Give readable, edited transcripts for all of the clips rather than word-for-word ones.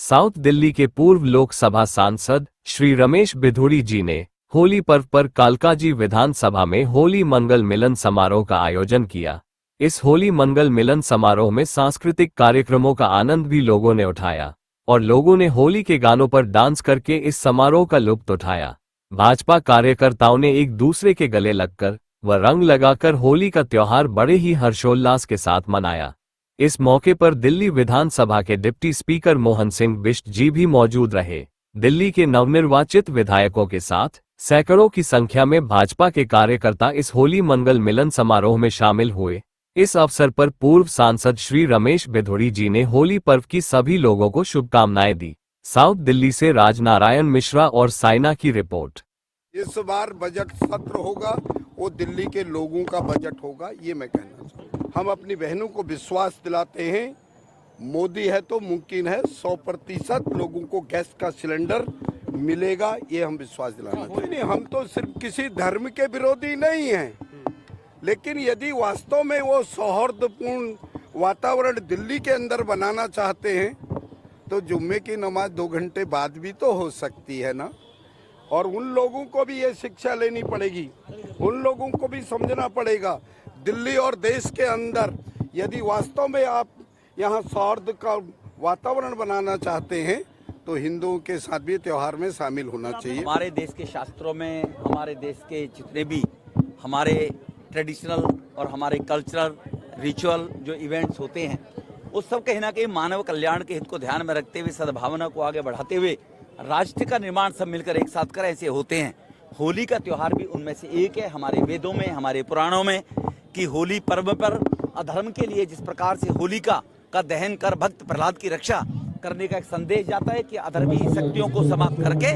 South Delhi के पूर्व लोकसभा सांसद श्री रमेश बिधूड़ी जी ने होली पर्व पर कालकाजी विधानसभा में होली मंगल मिलन समारोह का आयोजन किया। इस होली मंगल मिलन समारोह में सांस्कृतिक कार्यक्रमों का आनंद भी लोगों ने उठाया और लोगों ने होली के गानों पर डांस करके इस समारोह का लुत्फ उठाया। भाजपा कार्यकर्ताओं ने एक दूसरे के गले लगकर व रंग लगाकर होली का त्योहार बड़े ही हर्षोल्लास के साथ मनाया। इस मौके पर दिल्ली विधानसभा के डिप्टी स्पीकर मोहन सिंह बिष्ट जी भी मौजूद रहे। दिल्ली के नवनिर्वाचित विधायकों के साथ सैकड़ों की संख्या में भाजपा के कार्यकर्ता इस होली मंगल मिलन समारोह में शामिल हुए। इस अवसर पर पूर्व सांसद श्री रमेश बिधूड़ी जी ने होली पर्व की सभी लोगों को शुभकामनाएं दी। साउथ दिल्ली से राजनारायण मिश्रा और साइना की रिपोर्ट। इस बार बजट सत्र होगा वो दिल्ली के लोगों का बजट होगा, ये मैं कहना चाहूँ। हम अपनी बहनों को विश्वास दिलाते हैं, मोदी है तो मुमकिन है 100% लोगों को गैस का सिलेंडर मिलेगा, ये हम विश्वास दिलाना चाहते हैं। हम तो सिर्फ किसी धर्म के विरोधी नहीं हैं, लेकिन यदि वास्तव में वो सौहार्दपूर्ण वातावरण दिल्ली के अंदर बनाना चाहते हैं तो जुम्मे की नमाज 2 घंटे बाद भी तो हो सकती है ना। और उन लोगों को भी ये शिक्षा लेनी पड़ेगी, उन लोगों को भी समझना पड़ेगा दिल्ली और देश के अंदर यदि वास्तव में आप यहाँ सौहार्द का वातावरण बनाना चाहते हैं तो हिंदुओं के साथ भी त्योहार में शामिल होना चाहिए। हमारे देश के शास्त्रों में हमारे देश के जितने भी हमारे ट्रेडिशनल और हमारे कल्चरल रिचुअल जो इवेंट्स होते हैं उस सब कहीं ना कहीं मानव कल्याण के हित को ध्यान में रखते हुए, सद्भावना को आगे बढ़ाते हुए राष्ट्र का निर्माण सब मिलकर एक साथ कर ऐसे होते हैं। होली का त्योहार भी उनमें से एक है। हमारे वेदों में, हमारे पुराणों में कि होली पर्व पर अधर्म के लिए जिस प्रकार से होलिका का दहन कर भक्त प्रहलाद की रक्षा करने का एक संदेश जाता है कि अधर्मी शक्तियों को समाप्त करके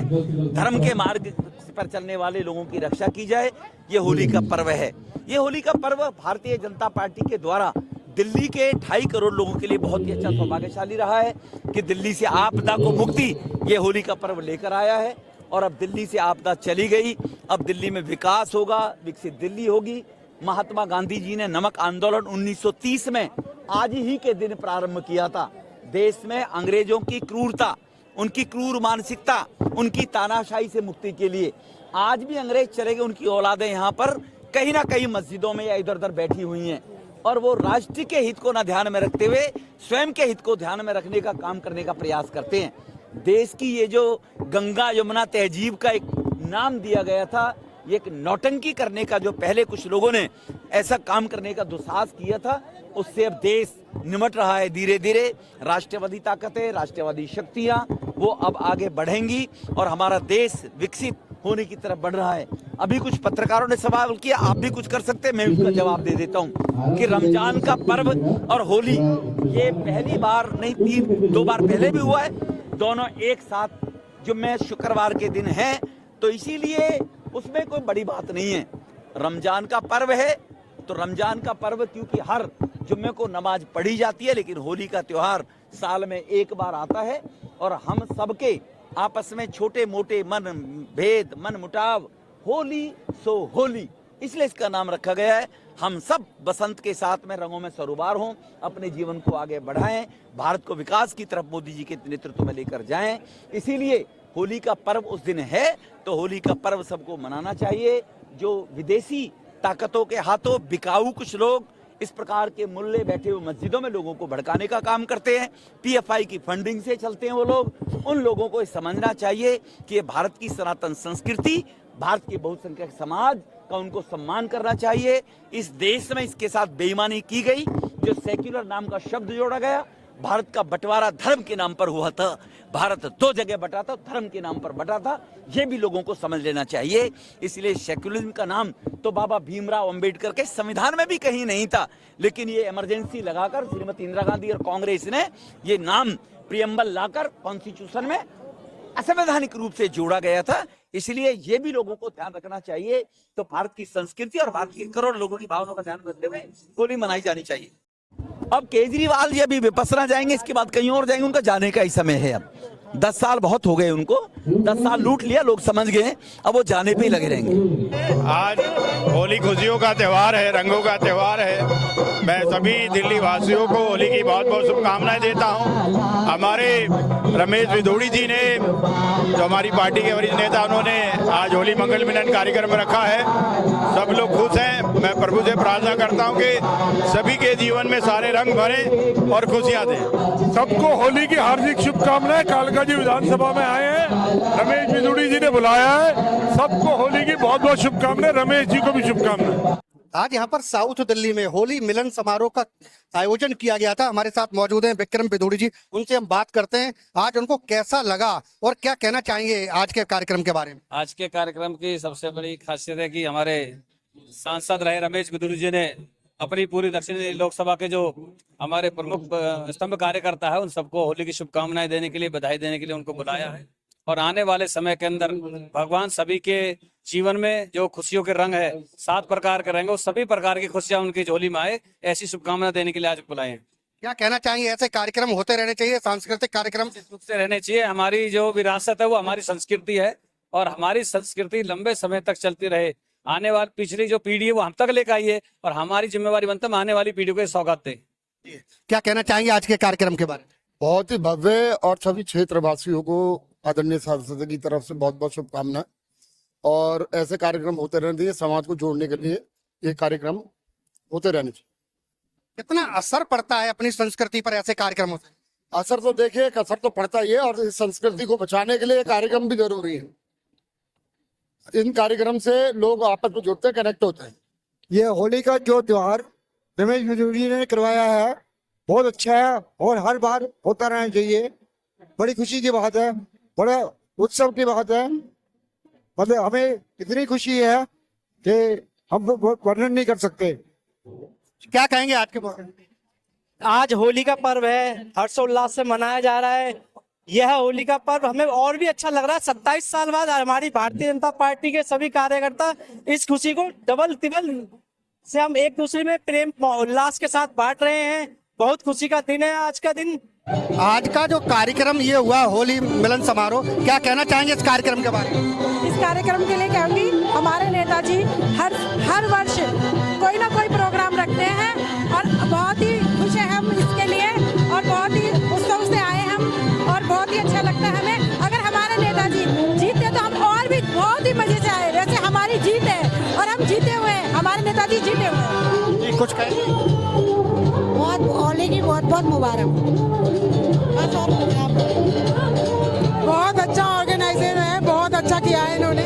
धर्म के मार्ग पर चलने वाले लोगों की रक्षा की जाए, ये होली का पर्व है। ये होली का पर्व भारतीय जनता पार्टी के द्वारा दिल्ली के 2.5 करोड़ लोगों के लिए बहुत ही अच्छा सौभाग्यशाली रहा है कि दिल्ली से आपदा को मुक्ति ये होली का पर्व लेकर आया है। और अब दिल्ली से आपदा चली गई, अब दिल्ली में विकास होगा, विकसित दिल्ली होगी। महात्मा गांधी जी ने नमक आंदोलन 1930 में आज ही के दिन प्रारंभ किया था। देश में अंग्रेजों की क्रूरता, उनकी क्रूर मानसिकता, उनकी तानाशाही से मुक्ति के लिए आज भी अंग्रेज चले गए, उनकी औलादें यहाँ पर कहीं ना कहीं मस्जिदों में या इधर उधर बैठी हुई हैं और वो राष्ट्र के हित को न ध्यान में रखते हुए स्वयं के हित को ध्यान में रखने का काम करने का प्रयास करते हैं। देश की ये जो गंगा यमुना तहजीब का एक नाम दिया गया था, ये एक नौटंकी करने का जो पहले कुछ लोगों ने ऐसा काम करने का दुस्साहस किया था, उससे अब देश निमट रहा है। धीरे धीरे राष्ट्रवादी ताकतें, राष्ट्रवादी शक्तियां वो अब आगे बढ़ेंगी और हमारा देश विकसित होने की तरफ बढ़ रहा है। अभी कुछ पत्रकारों ने सवाल किया, आप भी कुछ कर सकते हैं, मैं उसका जवाब दे देता हूं कि रमजान का पर्व और होली ये पहली बार नहीं, 2 बार पहले भी हुआ है, दोनों एक साथ जुम्मे शुक्रवार के दिन है, तो इसीलिए उसमें कोई बड़ी बात नहीं है। रमजान का पर्व है तो रमजान का पर्व क्योंकि हर जुम्मे को नमाज पढ़ी जाती है, लेकिन होली का त्योहार साल में एक बार आता है और हम सबके आपस में छोटे मोटे मन भेद, मन मुटाव, होली सो होली, इसलिए इसका नाम रखा गया है। हम सब बसंत के साथ में रंगों में सरोबार हों, अपने जीवन को आगे बढ़ाएं, भारत को विकास की तरफ मोदी जी के नेतृत्व में लेकर जाएं। इसीलिए होली का पर्व उस दिन है तो होली का पर्व सबको मनाना चाहिए। जो विदेशी ताकतों के हाथों बिकाऊ कुछ लोग इस प्रकार के मुल्ले बैठे हुए मस्जिदों में लोगों को भड़काने का काम करते हैं, पीएफआई की फंडिंग से चलते हैं वो लोग, उन लोगों को समझना चाहिए कि ये भारत की सनातन संस्कृति, भारत के बहुसंख्यक समाज का उनको सम्मान करना चाहिए। इस देश में इसके साथ बेईमानी की गई, जो सेक्युलर नाम का शब्द जोड़ा गया, भारत का बंटवारा धर्म के नाम पर हुआ था। भारत 2 जगह बटा था, धर्म के नाम पर बटा था, ये भी लोगों को समझ लेना चाहिए। इसलिए सेक्युलरिज्म का नाम तो बाबा भीमराव अंबेडकर के संविधान में भी कहीं नहीं था, लेकिन ये इमरजेंसी लगाकर श्रीमती इंदिरा गांधी और कांग्रेस ने ये नाम प्रियम्बल लाकर कॉन्स्टिट्यूशन में असंवैधानिक रूप से जोड़ा गया था। इसलिए ये भी लोगों को ध्यान रखना चाहिए। तो भारत की संस्कृति और भारत के करोड़ लोगों की भावनाओं का ध्यान रखते हुए होली मनाई जानी चाहिए। अब केजरीवाल जी अभी विपස්සना जाएंगे, इसके बाद कहीं और जाएंगे, उनका जाने का ही समय है। अब 10 साल बहुत हो गए उनको, 10 साल लूट लिया, लोग समझ गए, अब वो जाने पे ही लगे रहेंगे। आज होली खुशियों का त्यौहार है, रंगों का त्यौहार है। मैं सभी दिल्ली वासियों को होली की बहुत बहुत शुभकामनाएं देता हूं। हमारे रमेश भिदोड़ी जी ने, जो हमारी पार्टी के वरिष्ठ नेता, उन्होंने आज होली मंगल मिलन कार्यक्रम रखा है। सब लोग खुश हैं। मैं प्रभु से प्रार्थना करता हूं कि सभी के जीवन में सारे रंग भरे और खुशियां दें। सबको होली की हार्दिक शुभकामनाएं। कालका जी विधानसभा में आए हैं, रमेश भिदोड़ी जी ने बुलाया है। सबको होली की बहुत बहुत शुभकामनाएं, रमेश जी को भी शुभकामनाएं। आज यहाँ पर साउथ दिल्ली में होली मिलन समारोह का आयोजन किया गया था। हमारे साथ मौजूद हैं विक्रम भिदोड़ी जी, उनसे हम बात करते हैं आज उनको कैसा लगा और क्या कहना चाहेंगे आज के कार्यक्रम के बारे में। आज के कार्यक्रम की सबसे बड़ी खासियत है कि हमारे सांसद रहे रमेश भिदोड़ी जी ने अपनी पूरी दक्षिणी लोकसभा के जो हमारे प्रमुख स्तंभ कार्यकर्ता है, उन सबको होली की शुभकामनाएं देने के लिए, बधाई देने के लिए उनको बुलाया है। और आने वाले समय के अंदर भगवान सभी के जीवन में जो खुशियों के रंग है, 7 प्रकार के रंग, सभी प्रकार की खुशियां उनकी झोली में आए, ऐसी शुभकामना देने के लिए आज बुलाए हैं। क्या कहना चाहेंगे, ऐसे कार्यक्रम होते रहने चाहिए, सांस्कृतिक कार्यक्रम रूप से रहने चाहिए। हमारी जो विरासत है वो हमारी संस्कृति है, और हमारी संस्कृति लंबे समय तक चलती रहे। आने वाली पिछली जो पीढ़ी है वो हम तक लेकर आई है, और हमारी जिम्मेवारी बनता है आने वाली पीढ़ी को सौगात दे। क्या कहना चाहेंगे आज के कार्यक्रम के बारे में। बहुत ही भव्य और सभी क्षेत्रवासियों को आदरणीय सांसद की तरफ से बहुत बहुत शुभकामनाएं। और ऐसे कार्यक्रम होते रहने चाहिए, समाज को जोड़ने के लिए ये कार्यक्रम होते रहने चाहिए। कितना असर पड़ता है अपनी संस्कृति पर ऐसे कार्यक्रमों से। असर तो देखिए, एक असर तो पड़ता ही है, और इस संस्कृति को बचाने के लिए ये कार्यक्रम भी जरूरी है। इन कार्यक्रम से लोग आपस में जुड़ते, कनेक्ट होते हैं। ये होली का जो त्योहार रमेश भिदोड़ी ने करवाया है बहुत अच्छा है, और हर बार होता रहना चाहिए। बड़ी खुशी की बात है, बड़ा उत्सव की बात है। मतलब हमें इतनी खुशी है कि हम वर्णन नहीं कर सकते। क्या कहेंगे आज के बारे में। आज होली का पर्व है, हर्षोल्लास से मनाया जा रहा है। यह होली का पर्व हमें और भी अच्छा लग रहा है। 27 साल बाद हमारी भारतीय जनता पार्टी के सभी कार्यकर्ता इस खुशी को डबल तिबल से हम एक दूसरे में प्रेम उल्लास के साथ बांट रहे हैं। बहुत खुशी का दिन है आज का दिन। आज का जो कार्यक्रम ये हुआ होली मिलन समारोह, क्या कहना चाहेंगे इस कार्यक्रम के बारे में। इस कार्यक्रम के लिए कहूँगी, हमारे नेताजी हर वर्ष कोई ना कोई प्रोग्राम रखते हैं, और बहुत ही खुश हैं हम इसके लिए, और बहुत ही उत्सव से आए हम, और बहुत ही अच्छा लगता है हमें। अगर हमारे नेताजी जीते तो हम और भी बहुत ही मजे से आए। वैसे हमारी जीत है और हम जीते हुए हैं, हमारे नेताजी जीते हुए हैं। कुछ कहेंगे। बहुत होली की बहुत बहुत मुबारक। बहुत अच्छा ऑर्गेनाइजर है, बहुत अच्छा किया है इन्होंने,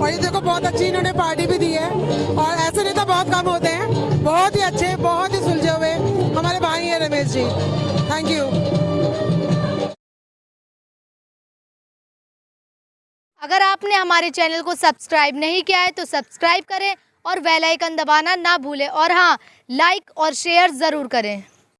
और ये देखो बहुत अच्छी इन्होंने पार्टी भी दी है। और ऐसे नेता बहुत कम होते हैं, बहुत ही अच्छे, बहुत ही सुलझे हुए हमारे भाई हैं रमेश जी। Thank you. अगर आपने हमारे चैनल को सब्सक्राइब नहीं किया है तो सब्सक्राइब करें और बेल आइकन दबाना ना भूलें, और हाँ, लाइक और शेयर ज़रूर करें।